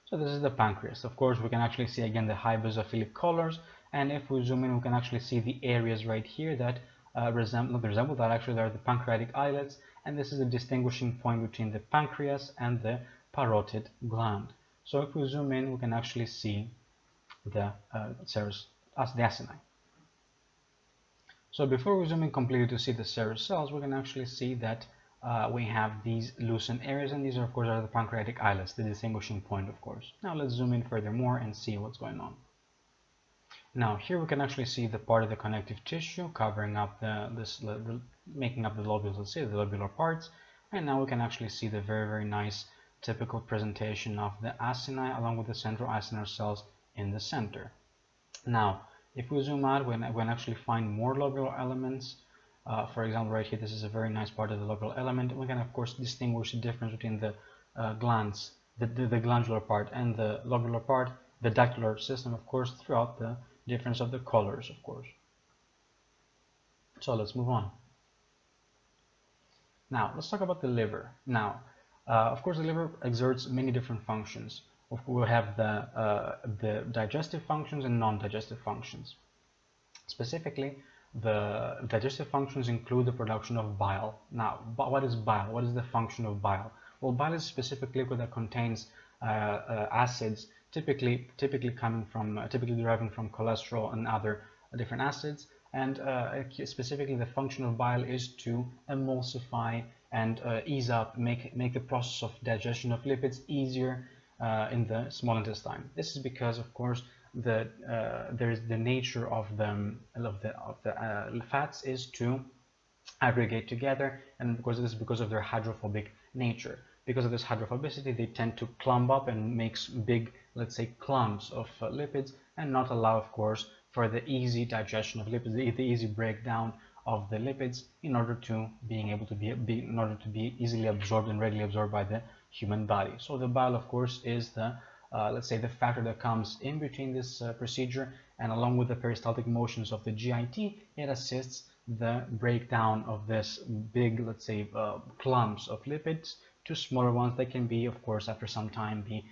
So this is the pancreas. Of course, we can actually see again the high basophilic colors, and if we zoom in, we can actually see the areas right here that resemble that actually they are the pancreatic islets, and this is a distinguishing point between the pancreas and the parotid gland. So if we zoom in, we can actually see the serous, the acini. So before we zoom in completely to see the serous cells, we can actually see that we have these loosened areas, and these are, of course, are the pancreatic islets, the distinguishing point, of course. Now let's zoom in furthermore and see what's going on. Now here we can actually see the part of the connective tissue covering up making up the lobules, let's say the lobular parts, and now we can actually see the very nice typical presentation of the acini along with the centroacinar cells in the center. Now if we zoom out, we can actually find more lobular elements. For example, right here, this is a very nice part of the lobular element. We can, of course, distinguish the difference between the glands, the glandular part and the lobular part, the ductular system, of course, throughout the difference of the colors, of course. So let's move on. Now, let's talk about the liver. Now, of course, the liver exerts many different functions. We have the digestive functions and non-digestive functions. Specifically, the digestive functions include the production of bile. Now, what is bile? What is the function of bile? Well, bile is a specific liquid that contains acids, typically deriving from cholesterol and other different acids. And specifically, the function of bile is to emulsify and ease up, make the process of digestion of lipids easier in the small intestine. This is because, of course, there is the nature of the fats is to aggregate together, and because of their hydrophobic nature. Because of this hydrophobicity, they tend to clump up and makes big, let's say, clumps of lipids, and not allow, of course, for the easy digestion of lipids, the easy breakdown of the lipids, in order to be easily absorbed and readily absorbed by the human body. So the bile, of course, is the let's say the factor that comes in between this procedure, and along with the peristaltic motions of the GIT, it assists the breakdown of this big, let's say, clumps of lipids to smaller ones that can be, of course, after some time be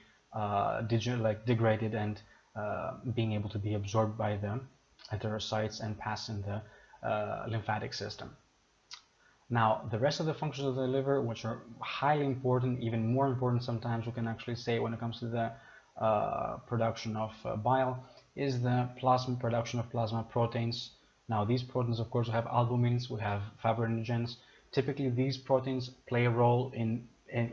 degraded and being able to be absorbed by the enterocytes and pass in the lymphatic system. Now, the rest of the functions of the liver, which are highly important, even more important sometimes, we can actually say when it comes to the production of bile, is the production of plasma proteins. Now, these proteins, of course, we have albumins, we have fibrinogens. Typically, these proteins play a role in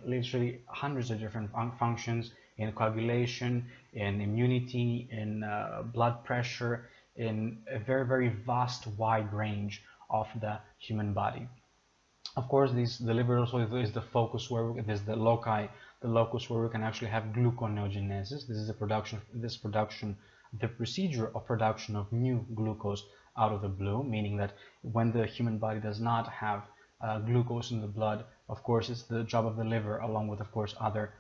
literally hundreds of different functions, in coagulation, in immunity, in blood pressure, in a very vast, wide range of the human body. Of course, the liver also is the focus where there's the locus where we can actually have gluconeogenesis. This is the procedure of production of new glucose out of the blue, meaning that when the human body does not have glucose in the blood, of course, it's the job of the liver, along with, of course, other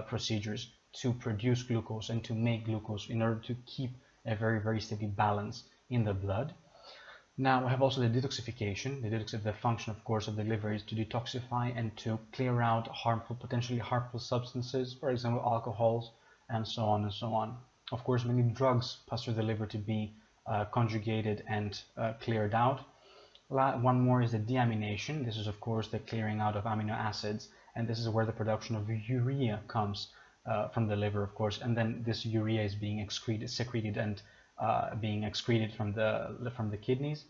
procedures, to produce glucose and to make glucose in order to keep a very steady balance in the blood. Now we have also the detoxification. The function, of course, of the liver is to detoxify and to clear out potentially harmful substances, for example, alcohols, and so on and so on. Of course, many drugs pass through the liver to be conjugated and cleared out. One more is the deamination. This is, of course, the clearing out of amino acids, and this is where the production of urea comes from the liver, of course, and then this urea is being secreted and being excreted from the kidneys.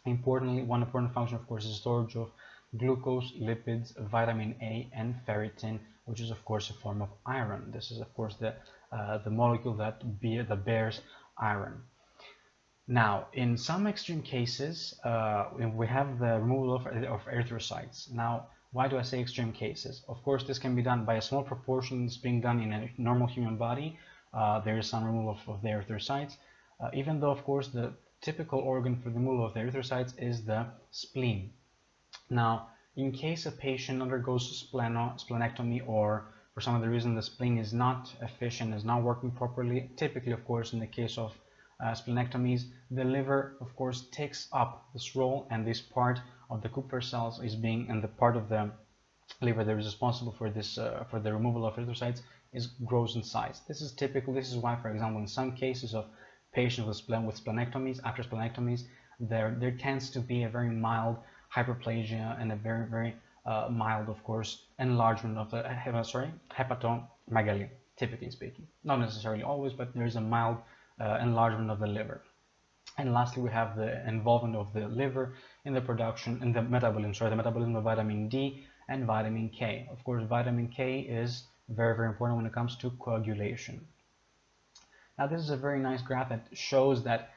Importantly, one important function, of course, is storage of glucose, lipids, vitamin A, and ferritin, which is, of course, a form of iron. This is, of course, the molecule that bears iron. Now, in some extreme cases, we have the removal of erythrocytes. Now, why do I say extreme cases? Of course, this can be done by a small proportion. It's being done in a normal human body. There is some removal of the erythrocytes, even though, of course, the typical organ for the removal of the erythrocytes is the spleen. Now, in case a patient undergoes splenectomy, or for some other reason the spleen is not efficient, is not working properly, typically, of course, in the case of splenectomies, the liver, of course, takes up this role, and this part of the Kupffer cells is being, and the part of the liver that is responsible for this for the removal of erythrocytes grows in size. This is typical. This is why, for example, in some cases of patients with splenectomies, after splenectomies, there tends to be a very mild hyperplasia and a very mild, of course, enlargement of the hepatomegaly, typically speaking. Not necessarily always, but there is a mild enlargement of the liver. And lastly, we have the involvement of the liver in the production, in the metabolism of vitamin D and vitamin K. Of course, vitamin K is very important when it comes to coagulation. Now, this is a very nice graph that shows that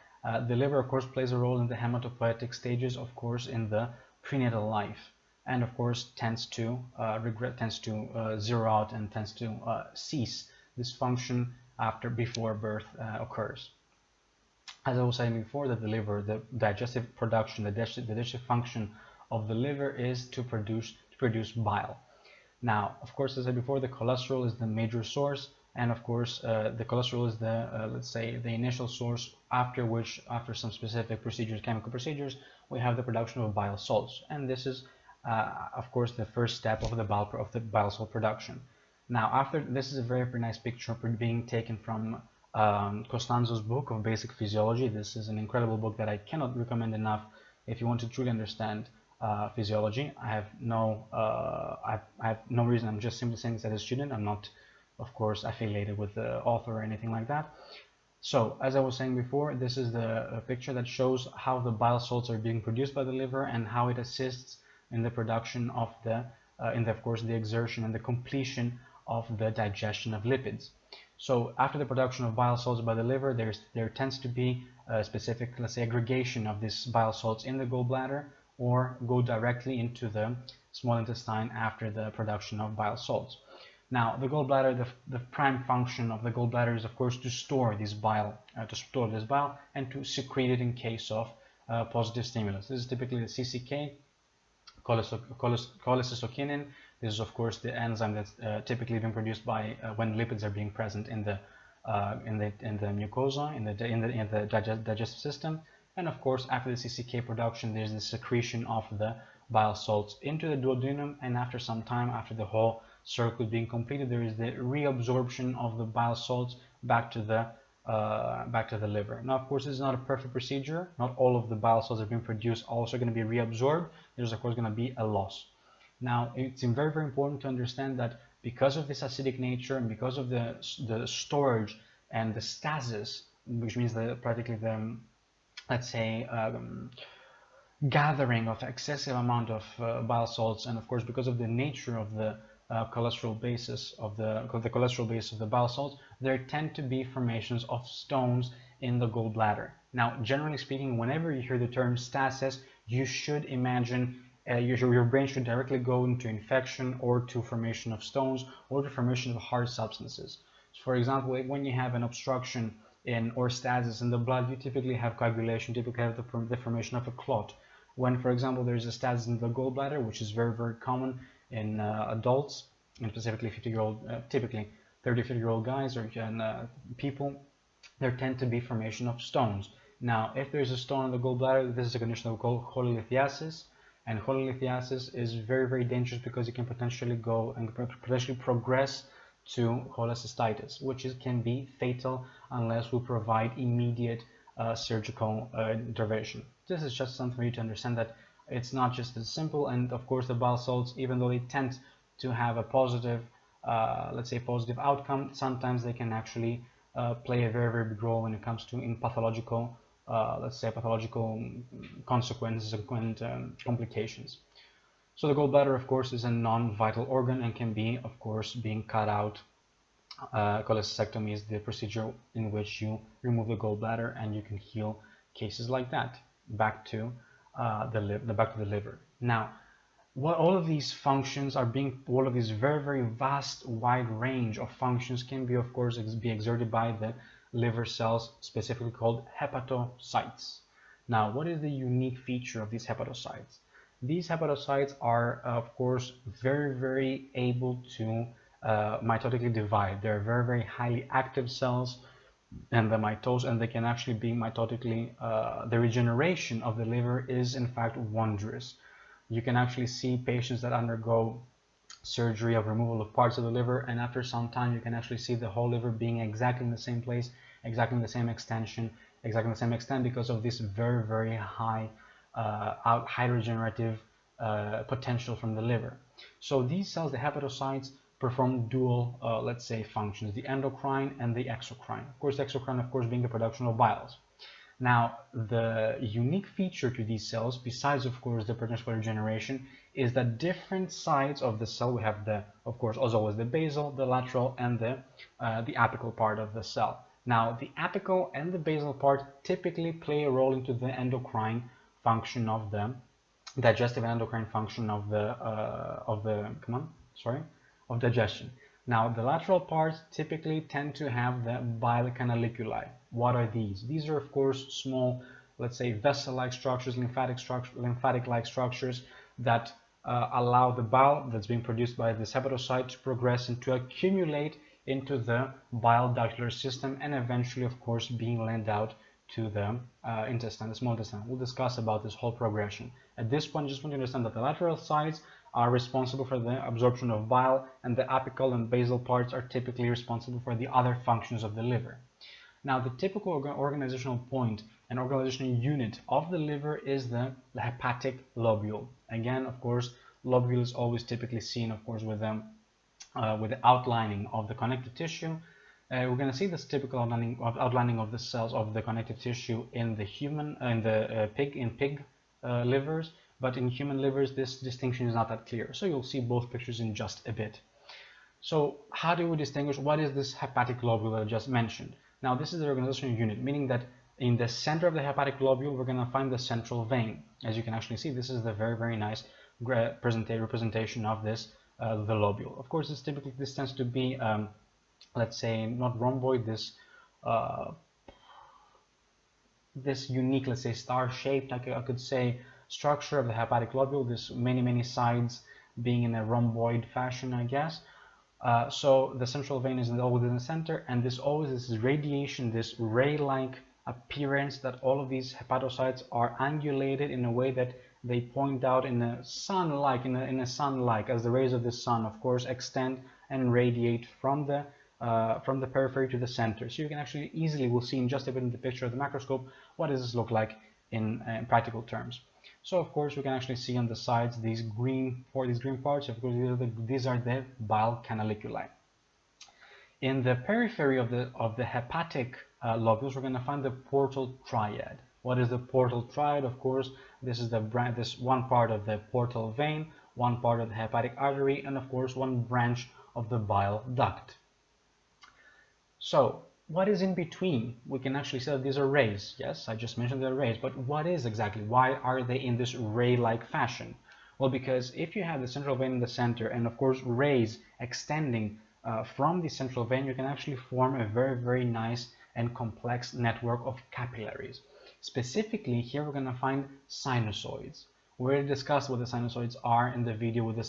the liver, of course, plays a role in the hematopoietic stages, of course, in the prenatal life, and of course tends to zero out and tends to cease this function before birth occurs. As I was saying before, that the liver, the digestive production, the digestive function of the liver is to produce bile. Now, of course, as I said before, the cholesterol is the major source, and of course, the cholesterol is the let's say the initial source, after which, after some specific procedures, chemical procedures, we have the production of bile salts, and this is of course the first step of the bile salt production. Now, after this is a very nice picture being taken from Costanzo's book of Basic Physiology. This is an incredible book that I cannot recommend enough if you want to truly understand physiology. I have no reason. I'm just simply saying this as a student. I'm not, of course, affiliated with the author or anything like that. So, as I was saying before, this is the picture that shows how the bile salts are being produced by the liver and how it assists in the production of of course, the exertion and the completion of the digestion of lipids. So after the production of bile salts by the liver, there tends to be a specific, let's say, aggregation of these bile salts in the gallbladder, or go directly into the small intestine after the production of bile salts. Now, the gallbladder, the prime function of the gallbladder is, of course, to store this bile, and to secrete it in case of positive stimulus. This is typically the CCK, cholecystokinin. This is, of course, the enzyme that's typically being produced by when lipids are being present in the mucosa, in the digestive system. And of course, after the CCK production, there's the secretion of the bile salts into the duodenum, and after some time, after the whole circle being completed, there is the reabsorption of the bile salts back to the liver. Now, of course, this is not a perfect procedure. Not all of the bile salts that are being produced also going to be reabsorbed. There's, of course, going to be a loss. Now, it's very important to understand that because of this acidic nature and because of the storage and the stasis, which means practically the, let's say, gathering of excessive amount of bile salts, and of course because of the nature of the cholesterol basis of the bile salts, there tend to be formations of stones in the gallbladder. Now, generally speaking, whenever you hear the term stasis, you should imagine your brain should directly go into infection, or to formation of stones, or to formation of hard substances. So, for example, when you have an obstruction or stasis in the blood, you typically have coagulation, typically have the formation of a clot. When, for example, there is a stasis in the gallbladder, which is very common in adults, and specifically 50-year-old, typically 30-50-year-old guys or people, there tend to be formation of stones. Now, if there is a stone in the gallbladder, this is a condition we call cholelithiasis, and cholelithiasis is very dangerous because it can potentially progress to cholecystitis, which can be fatal unless we provide immediate surgical intervention. This is just something for you to understand, that it's not just as simple. And of course, the bile salts, even though they tend to have a positive, let's say, positive outcome, sometimes they can actually play a very big role when it comes to pathological, let's say, pathological consequences and complications. So the gallbladder, of course, is a non-vital organ and can be, of course, being cut out. Cholecystectomy is the procedure in which you remove the gallbladder and you can heal cases like that back to the liver. Now, all of these functions are all of these very vast, wide range of functions can be, of course, be exerted by the liver cells, specifically called hepatocytes. Now, what is the unique feature of these hepatocytes? These hepatocytes are, of course, very able to mitotically divide. They're very highly active cells, and they can actually be mitotically. The regeneration of the liver is, in fact, wondrous. You can actually see patients that undergo surgery of removal of parts of the liver, and after some time you can actually see the whole liver being exactly in the same place, exactly in the same extension, exactly in the same extent, because of this very high high regenerative potential from the liver. So these cells, the hepatocytes, perform dual, let's say, functions, the endocrine and the exocrine. Of course, the exocrine, of course, being the production of biles. Now, the unique feature to these cells, besides, of course, the potential for regeneration, is that different sides of the cell, we have the, of course, as always, the basal, the lateral, and the apical part of the cell. Now, the apical and the basal part typically play a role into the endocrine function of the digestive and endocrine function of digestion. Now, the lateral parts typically tend to have the bile canaliculi. What are these? These are, of course, small, let's say, vessel-like structures, lymphatic-like structures that allow the bile that's being produced by this hepatocyte to progress and to accumulate into the bile ductular system, and eventually, of course, being lent out to the intestine, the small intestine. We'll discuss about this whole progression. At this point, just want to understand that the lateral sides are responsible for the absorption of bile, and the apical and basal parts are typically responsible for the other functions of the liver. Now, the typical organizational point and organizational unit of the liver is the hepatic lobule. Again, of course, lobule is always typically seen, of course, with the outlining of the connective tissue. We're going to see this typical outlining of the cells of the connective tissue in the human, pig livers, but in human livers this distinction is not that clear. So you'll see both pictures in just a bit. So how do we distinguish what is this hepatic lobule that I just mentioned? Now, this is the organizational unit, meaning that in the center of the hepatic lobule we're going to find the central vein. As you can actually see, this is the very nice representation of this the lobule. Of course, this tends to be let's say not rhomboid, this unique, let's say, star-shaped, I could say, structure of the hepatic lobule, this many sides being in a rhomboid fashion, I guess. So the central vein is always in the center, and this radiation, this ray-like appearance, that all of these hepatocytes are angulated in a way that they point out in a sun-like, as the rays of the sun, of course, extend and radiate from the periphery to the center. So you can actually easily, we'll see in just a bit in the picture of the macroscope, what does this look like in practical terms. So of course we can actually see on the sides these green parts. Of course, these are the bile canaliculi. In the periphery of the hepatic lobules, we're going to find the portal triad. What is the portal triad? Of course, this is this one part of the portal vein, one part of the hepatic artery, and of course one branch of the bile duct. So what is in between? We can actually say that these are rays. Yes, I just mentioned they're rays, but what is exactly? Why are they in this ray-like fashion? Well, because if you have the central vein in the center and of course rays extending from the central vein, you can actually form a very nice and complex network of capillaries. Specifically, here we're going to find sinusoids. We already discussed what the sinusoids are in the video with the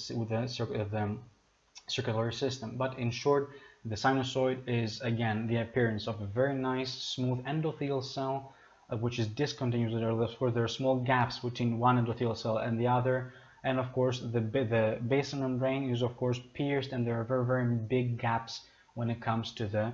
circulatory system, but in short, the sinusoid is, again, the appearance of a very nice smooth endothelial cell which is discontinuous. There are small gaps between one endothelial cell and the other, and of course the basal membrane is of course pierced, and there are very big gaps when it comes to the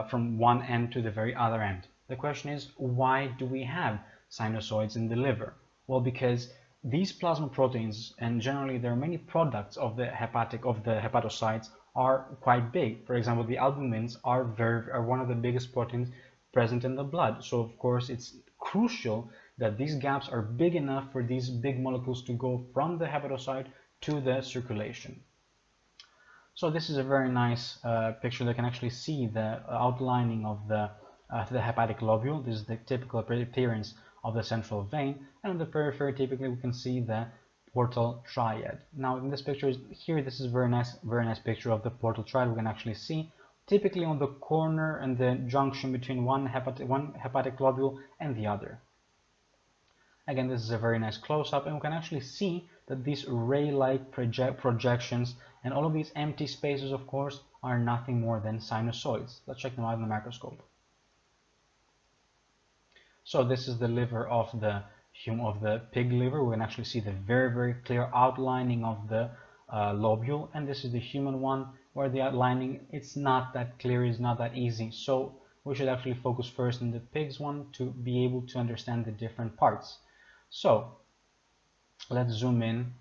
from one end to the very other end. The question is, why do we have sinusoids in the liver? Well, because these plasma proteins, and generally there are many products of the hepatocytes, are quite big. For example, the albumins are one of the biggest proteins present in the blood. So of course it's crucial that these gaps are big enough for these big molecules to go from the hepatocyte to the circulation. So this is a very nice picture that can actually see the outlining of the hepatic lobule. This is the typical appearance of the central vein, and on the periphery typically we can see the portal triad. Now in this picture here, this is very nice picture of the portal triad. We can actually see typically on the corner and the junction between one hepatic lobule and the other. Again, this is a very nice close-up, and we can actually see that these ray-like projections and all of these empty spaces, of course, are nothing more than sinusoids. Let's check them out in the microscope. So this is the liver of the pig liver. We can actually see the very clear outlining of the lobule, and this is the human one, where the outlining, it's not that clear, it's not that easy. So we should actually focus first on the pig's one to be able to understand the different parts. So let's zoom in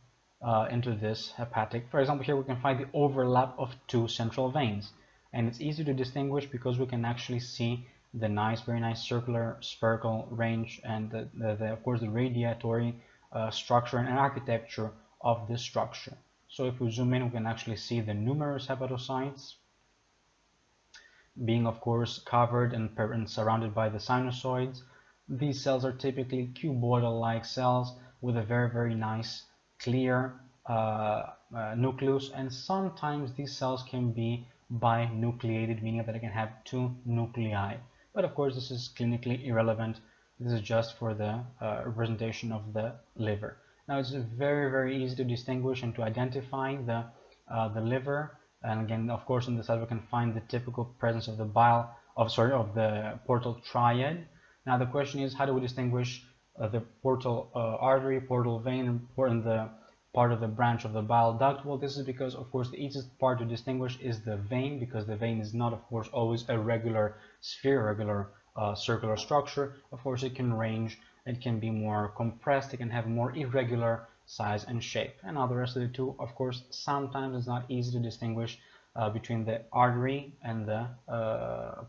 into this hepatic. For example, here we can find the overlap of two central veins, and it's easy to distinguish because we can actually see the very nice circular spherical range and of course the radiatory structure and architecture of this structure. So if we zoom in, we can actually see the numerous hepatocytes being of course covered and surrounded by the sinusoids. These cells are typically cuboidal-like cells with a very nice clear nucleus, and sometimes these cells can be binucleated, meaning that they can have two nuclei. But of course this is clinically irrelevant. This is just for the representation of the liver. Now it's very easy to distinguish and to identify the liver. And again, of course, on the side we can find the typical presence of the of the portal triad. Now the question is, how do we distinguish the portal artery, portal vein, and the part of the branch of the bile duct? Well, this is because, of course, the easiest part to distinguish is the vein, because the vein is not, of course, always a regular sphere, regular circular structure. Of course, it can range, it can be more compressed, it can have more irregular size and shape. And now the rest of the two, of course, sometimes it's not easy to distinguish between the artery and the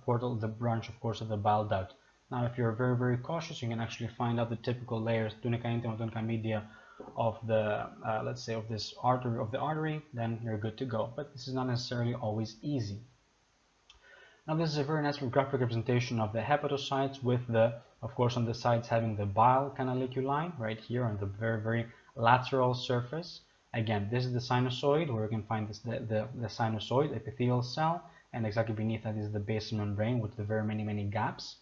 portal, the branch, of course, of the bile duct. Now, if you're very cautious, you can actually find out the typical layers, tunica intima, tunica media, of the let's say of this artery, then you're good to go. But this is not necessarily always easy. Now this is a very nice graphic representation of the hepatocytes, with the, of course, on the sides having the bile canaliculi right here on the very lateral surface. Again, this is the sinusoid, where you can find this, the sinusoid epithelial cell, and exactly beneath that is the basal membrane with the very many gaps.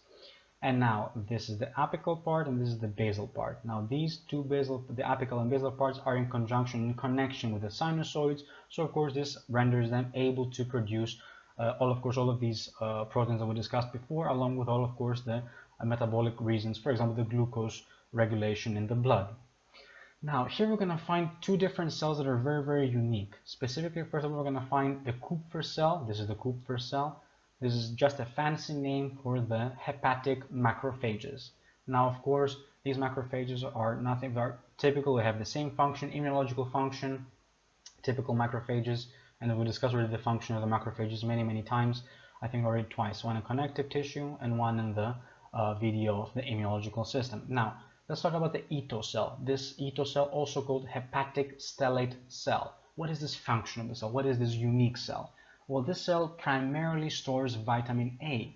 And now this is the apical part and this is the basal part. Now these two the apical and basal parts are in connection with the sinusoids. So of course this renders them able to produce all of these proteins that we discussed before, along with all, of course, the metabolic reasons, for example, the glucose regulation in the blood. Now here we're going to find two different cells that are very unique. Specifically, first of all, we're going to find the Kupffer cell. This is the Kupffer cell. This is just a fancy name for the hepatic macrophages. Now, of course, these macrophages are nothing, they're typical, they have the same function, immunological function, typical macrophages, and we discussed already the function of the macrophages many times, I think already twice, one in connective tissue and one in the video of the immunological system. Now, let's talk about the Ito cell. This Ito cell, also called hepatic stellate cell. What is this function of the cell? What is this unique cell? Well, this cell primarily stores vitamin A.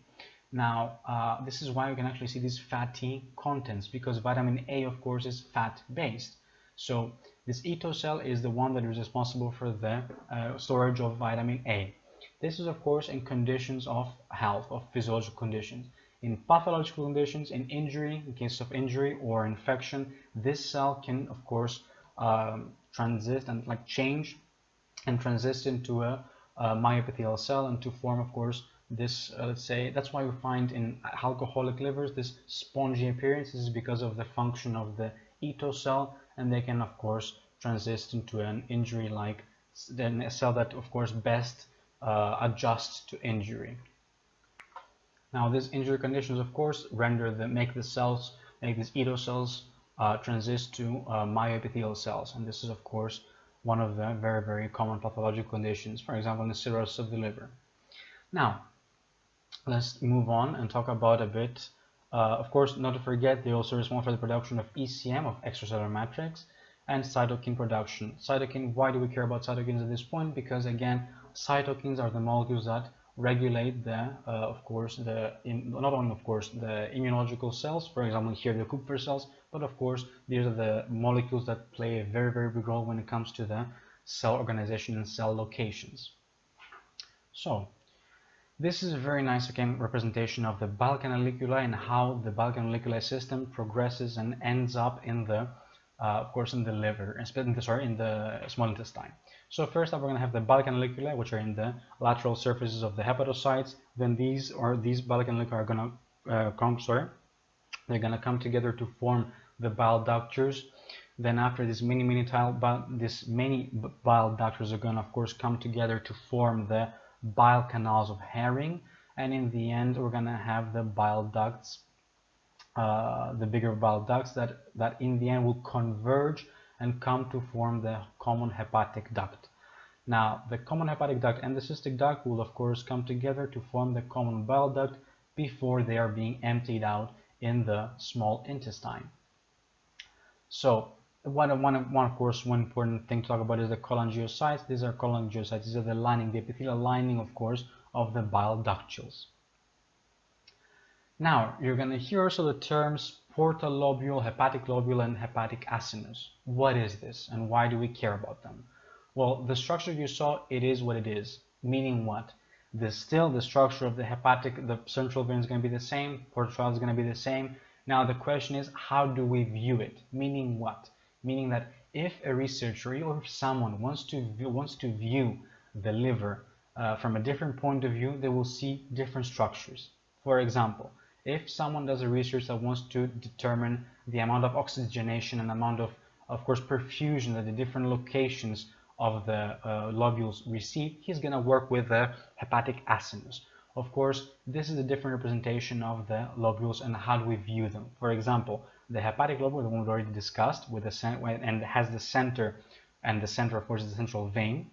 Now, this is why you can actually see these fatty contents, because vitamin A, of course, is fat-based. So this Ito cell is the one that is responsible for the storage of vitamin A. This is, of course, in conditions of health, of physiological conditions. In pathological conditions, in injury, in case of injury or infection, this cell can, of course, transit and change and transit into a myopithelial cell, and to form, of course, this let's say, that's why we find in alcoholic livers this spongy appearance. This is because of the function of the Ito cell, and they can, of course, transit into an injury, like then a cell that, of course, best adjusts to injury. Now, these injury conditions, of course, make these Ito cells transit to myoepithelial cells, and this is, of course, one of the very common pathological conditions, for example, in the cirrhosis of the liver. Now, let's move on and talk about a bit, of course, not to forget, they also respond for the production of ECM, of extracellular matrix, and cytokine production. Cytokine, why do we care about cytokines at this point? Because, again, cytokines are the molecules that regulate the, of course, not only, of course, the immunological cells, for example, here the Kupffer cells, but of course, these are the molecules that play a very big role when it comes to the cell organization and cell locations. So, this is a very nice, again, representation of the bile canaliculi and how the bile canaliculi system progresses and ends up in the, of course, in the liver, in the small intestine. So first up, we're going to have the bile canaliculi, which are in the lateral surfaces of the hepatocytes. Then these bile canaliculi are going to they're going to come together to form the bile ductures. Then after this many bile ducts are going to of course come together to form the bile canals of herring, and in the end we're going to have the bile ducts, the bigger bile ducts that in the end will converge and come to form the common hepatic duct. Now the common hepatic duct and the cystic duct will of course come together to form the common bile duct before they are being emptied out in the small intestine. So one important thing to talk about is the cholangiocytes. These are cholangiocytes. These are the lining, the epithelial lining, of course, of the bile ductules. Now, you're going to hear also the terms portal lobule, hepatic lobule, and hepatic acinus. What is this, and why do we care about them? Well, the structure you saw, it is what it is. Meaning what? Still, the structure of the hepatic, the central vein is going to be the same, portal is going to be the same. Now, the question is, how do we view it? Meaning what? Meaning that if a researcher or if someone wants to view the liver from a different point of view, they will see different structures. For example, if someone does a research that wants to determine the amount of oxygenation and amount of course, perfusion at the different locations of the lobules receive, he's going to work with the hepatic acinus. Of course, this is a different representation of the lobules and how do we view them. For example, the hepatic lobule, the one we've already discussed, with the and has the center, and the center, of course, is the central vein,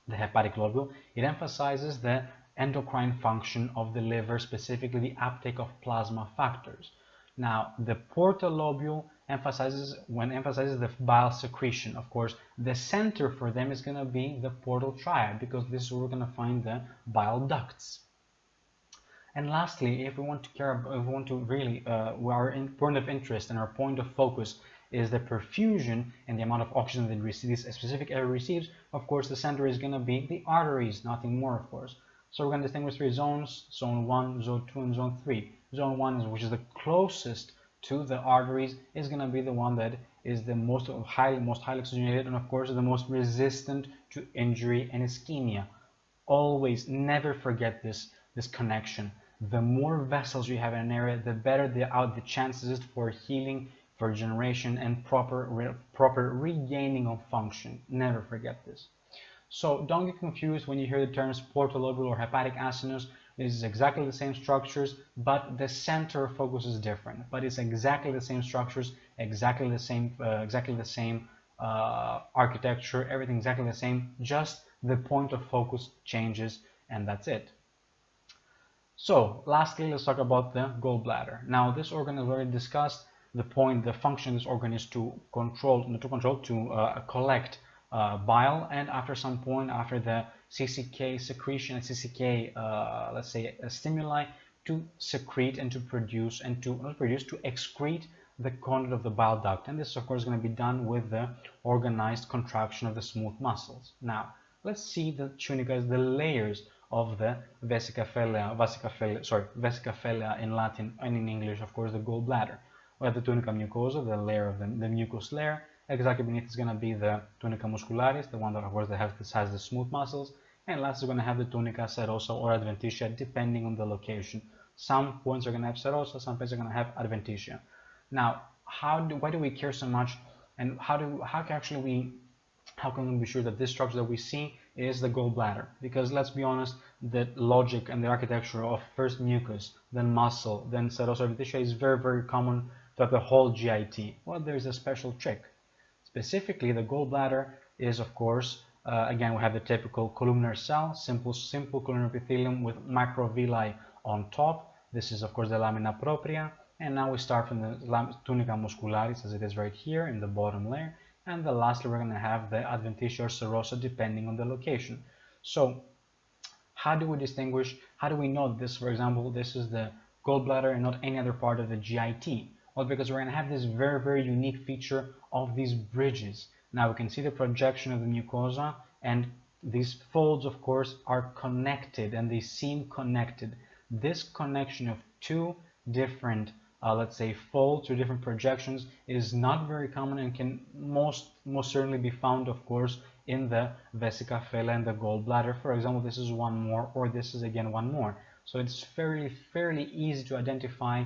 the hepatic lobule. It emphasizes the endocrine function of the liver, specifically the uptake of plasma factors. Now, the portal lobule emphasizes the bile secretion. Of course, the center for them is going to be the portal triad, because this is where we're going to find the bile ducts. And lastly, if we want to really, our point of interest and our point of focus is the perfusion and the amount of oxygen that this specific area receives, of course, the center is going to be the arteries, nothing more, of course. So we're going to distinguish three zones: zone 1, zone 2, and zone 3. Zone 1, which is the closest to the arteries, is going to be the one that is the most highly oxygenated, and of course the most resistant to injury and ischemia. Always, never forget this connection. The more vessels you have in an area, the better the chances is for healing, for regeneration, and proper regaining of function. Never forget this. So don't get confused when you hear the terms portal lobule or hepatic acinus. This is exactly the same structures, but the center of focus is different. But it's exactly the same structures, exactly the same architecture, everything exactly the same. Just the point of focus changes, and that's it. So lastly, let's talk about the gallbladder. Now, this organ is already discussed. The function of this organ is to collect bile, and after some point, after the CCK secretion and CCK, let's say, stimuli, to secrete and to produce and to excrete the content of the bile duct. And this, of course, is going to be done with the organized contraction of the smooth muscles. Now, let's see the tunicas, the layers of the vesica felea in Latin, and in English, of course, the gallbladder. We have the tunica mucosa, the layer of the mucous layer. Exactly beneath is going to be the tunica muscularis, the one that, of course, has the smooth muscles. And last, we're going to have the tunica serosa or adventitia, depending on the location. Some points are going to have serosa, some points are going to have adventitia. Now, why do we care so much, and how can we be sure that this structure that we see is the gallbladder? Because let's be honest, the logic and the architecture of first mucus, then muscle, then serosa adventitia is very, very common throughout the whole GIT. Well, there's a special trick. Specifically, the gallbladder is, of course, again, we have the typical columnar cell, simple columnar epithelium with microvilli on top. This is, of course, the lamina propria. And now we start from the tunica muscularis, as it is right here in the bottom layer. And then lastly, we're going to have the adventitia or serosa, depending on the location. So how do we distinguish, how do we know this, for example, this is the gallbladder and not any other part of the GIT? Well, because we're going to have this very, very unique feature of these bridges. Now we can see the projection of the mucosa, and these folds, of course, are connected, and they seem connected. This connection of two different, let's say, folds or different projections is not very common, and can most certainly be found, of course, in the vesica felea and the gallbladder. For example, this is one more, or this is again one more. So it's fairly easy to identify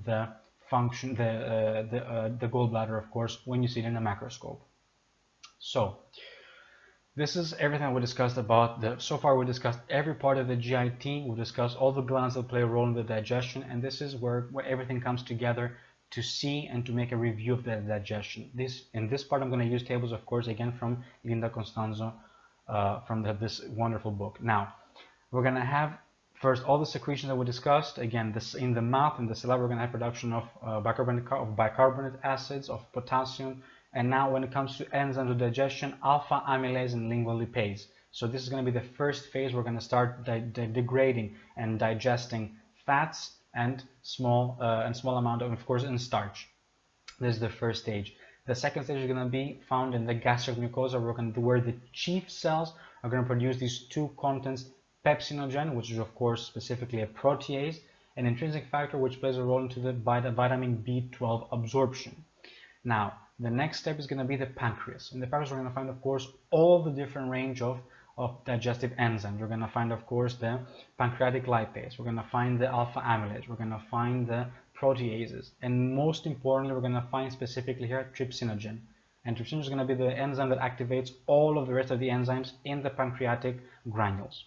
the function, the gallbladder, of course, when you see it in a macroscope. So this is everything we discussed about so far. We discussed every part of the GIT. We discussed all the glands that play a role in the digestion, and this is where everything comes together to see and to make a review of the digestion. In this part, I'm going to use tables, of course, again from Linda Constanzo, from this wonderful book. Now, we're going to have first all the secretions that we discussed. Again, this in the mouth and the saliva, we're going to have production of bicarbonate acids, of potassium. And now when it comes to enzymes of digestion, alpha amylase and lingual lipase. So this is going to be the first phase. We're going to start degrading and digesting fats and small amount of course, in starch. This is the first stage. The second stage is going to be found in the gastric mucosa, where the chief cells are going to produce these two contents, trypsinogen, which is of course specifically a protease, an intrinsic factor which plays a role into the vitamin B12 absorption. Now, the next step is going to be the pancreas. In the pancreas, we're going to find, of course, all the different range of digestive enzymes. We're going to find, of course, the pancreatic lipase. We're going to find the alpha amylase. We're going to find the proteases. And most importantly, we're going to find specifically here trypsinogen. And trypsinogen is going to be the enzyme that activates all of the rest of the enzymes in the pancreatic granules.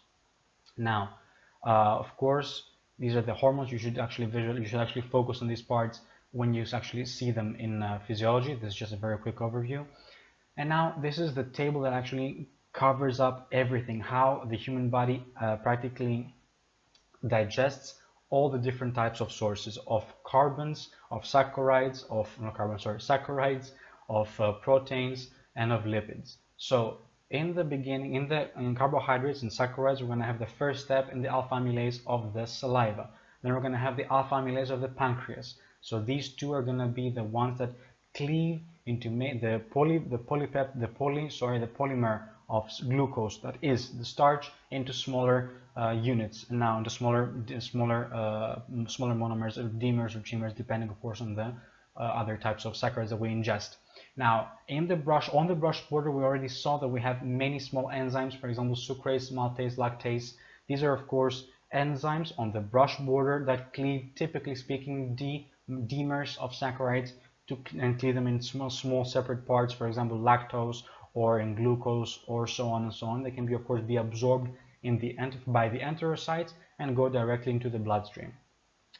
Now, of course, these are the hormones. You should actually focus on these parts when you actually see them in physiology. This is just a very quick overview. And now this is the table that actually covers up everything, how the human body practically digests all the different types of sources of carbons, of saccharides, of proteins, and of lipids. So in the beginning, in carbohydrates and saccharides, we're going to have the first step in the alpha amylase of the saliva. Then we're going to have the alpha amylase of the pancreas. So these two are going to be the ones that cleave into the polymer of glucose, that is the starch, into smaller units, and now into smaller monomers, or dimers or trimers, depending of course on the other types of saccharides that we ingest. Now, on the brush border, we already saw that we have many small enzymes, for example, sucrase, maltase, lactase. These are of course enzymes on the brush border that cleave, typically speaking, dimers of saccharides and cleave them in small separate parts, for example lactose or in glucose, or so on and so on. They can be of course be absorbed by the enterocytes and go directly into the bloodstream.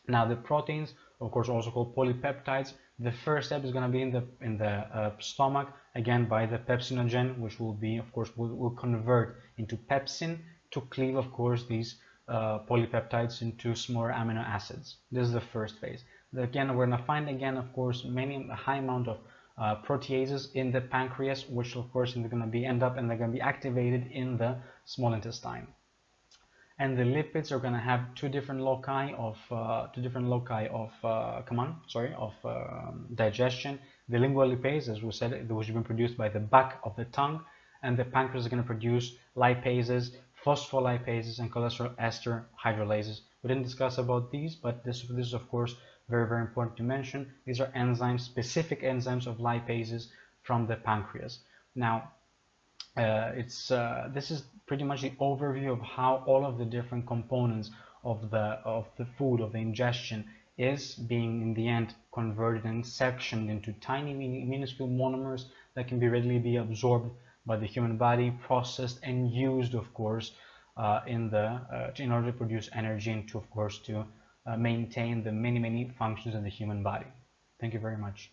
Now the proteins, of course also called polypeptides, the first step is going to be in the stomach, again by the pepsinogen, which will be of course will convert into pepsin to cleave of course these polypeptides into smaller amino acids. This is the first phase. Again, we're going to find of course a high amount of proteases in the pancreas, which of course they're going to be activated in the small intestine. And the lipids are going to have two different loci of digestion. The lingual lipase, as we said, which has been produced by the back of the tongue, and the pancreas is going to produce lipases, phospholipases, and cholesterol ester hydrolases. We didn't discuss about these, but this is of course very important to mention. These are enzymes, specific enzymes of lipases from the pancreas. Now, this is pretty much the overview of how all of the different components of the food, of the ingestion, is being in the end converted and sectioned into tiny minuscule monomers that can readily be absorbed by the human body, processed and used of course in order to produce energy and to maintain the many functions of the human body. Thank you very much.